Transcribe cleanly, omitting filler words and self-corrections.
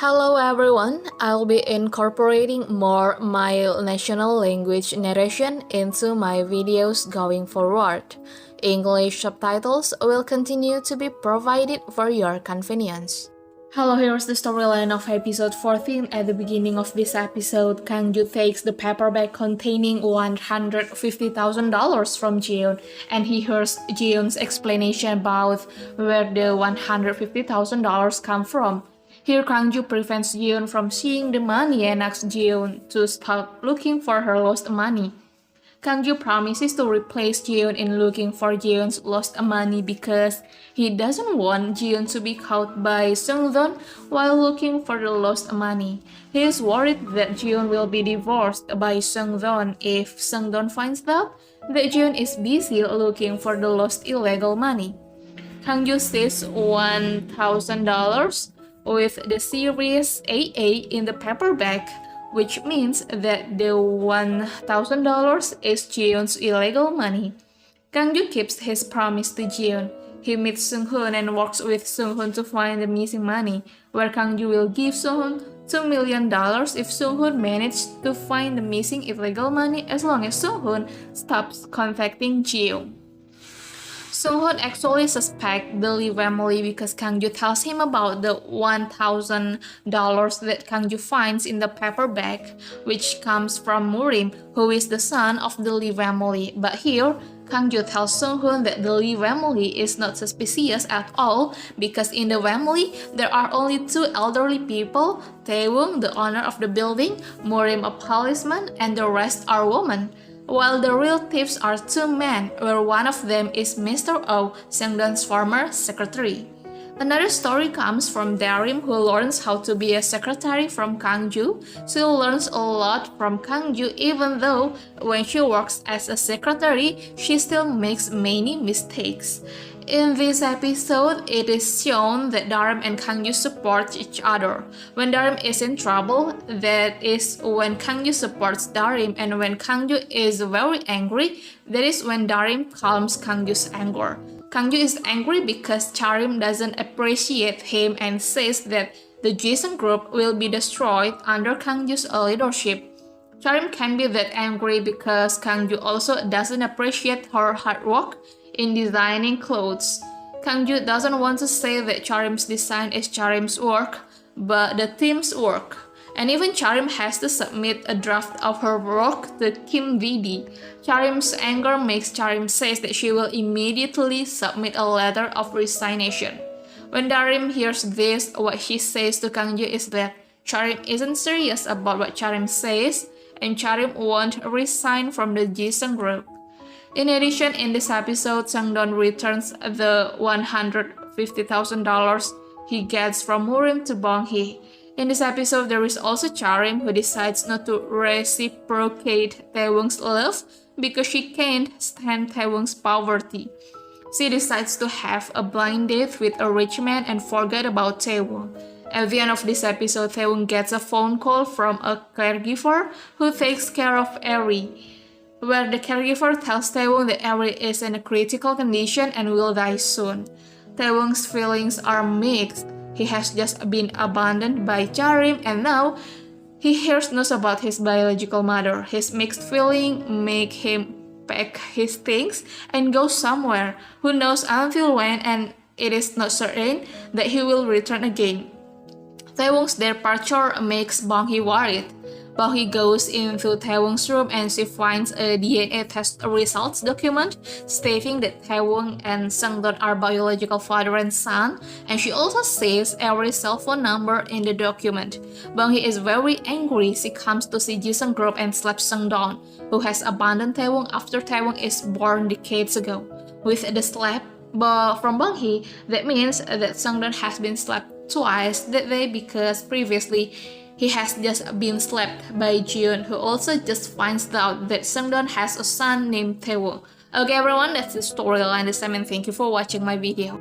Hello everyone, I'll be incorporating more my national language narration into my videos going forward. English subtitles will continue to be provided for your convenience. Hello, here's the storyline of episode 14. At the beginning of this episode, Kang-ju takes the paper bag containing $150,000 from Jiyeon, and he hears Jiyeon's explanation about where the $150,000 come from. Here, Kang-ju prevents Jiyeon from seeing the money and asks Jiyeon to stop looking for her lost money. Kang-ju promises to replace Jiyeon in looking for Jiyeon's lost money because he doesn't want Jiyeon to be caught by Seungdon while looking for the lost money. He is worried that Jiyeon will be divorced by Seungdon if Seungdon finds out that Jiyeon is busy looking for the lost illegal money. Kang-ju sees $1,000 with the series AA in the paper bag, which means that the $1,000 is Jiyeon's illegal money. Kang-ju keeps his promise to Jiyeon. He meets Seung-hoon and works with Seung-hoon to find the missing money, where Kang-ju will give Seung-hoon $2 million if Seung-hoon manages to find the missing illegal money as long as Seung-hoon stops contacting Jiyeon. Seung-hoon actually suspects the Lee family because Kang-ju tells him about the $1,000 that Kang-ju finds in the paper bag, which comes from Murim, who is the son of the Lee family. But here, Kang-ju tells Seung-hoon that the Lee family is not suspicious at all because in the family, there are only two elderly people, Tae-woong, the owner of the building, Murim, a policeman, and the rest are women. While the real thieves are two men, where one of them is Mr. Oh, Seungdon's former secretary. Another story comes from Darim, who learns how to be a secretary from Kang-ju. She learns a lot from Kang-ju even though when she works as a secretary, she still makes many mistakes. In this episode, it is shown that Darim and Kang-ju support each other. When Darim is in trouble, that is when Kang-ju supports Darim, and when Kang-ju is very angry, that is when Darim calms Kang-ju's anger. Kang-ju is angry because Charim doesn't appreciate him and says that the Jiyeon group will be destroyed under Kang-ju's leadership. Charim can be that angry because Kang-ju also doesn't appreciate her hard work in designing clothes. Kang-ju doesn't want to say that Charim's design is Charim's work, but the team's work. And even Charim has to submit a draft of her work to Kim VD. Charim's anger makes Charim say that she will immediately submit a letter of resignation. When Darim hears this, what she says to Kang-ju is that Charim isn't serious about what Charim says, and Charim won't resign from the Jiyeon group. In addition, in this episode, Seungdon returns the $150,000 he gets from Murim to Bonghee. In this episode, there is also Charim, who decides not to reciprocate Tae-woong's love because she can't stand Tae-woong's poverty. She decides to have a blind date with a rich man and forget about Tae-woong. At the end of this episode, Tae-woong gets a phone call from a caregiver who takes care of Eri, where the caregiver tells Tae-woong that Eri is in a critical condition and will die soon. Tae-woong's feelings are mixed. He has just been abandoned by Charim and now he hears news about his biological mother. His mixed feeling make him pack his things and go somewhere. Who knows until when, and it is not certain that he will return again. Tae-woong's departure makes Bonghee worried. Bonghee goes into Tae-woong's room and she finds a DNA test results document stating that Tae-woong and Seungdon are biological father and son, and she also sees Eri's cell phone number in the document. Bonghee is very angry. She comes to see Jiyeon group and slaps Seungdon, who has abandoned Tae-woong after Tae-woong is born decades ago. With the slap from Bonghee, that means that Seungdon has been slapped twice that day because previously he has just been slapped by Jiyeon, who also just finds out that Seungdon has a son named Tae-woong. Okay everyone, that's the storyline this time and thank you for watching my video.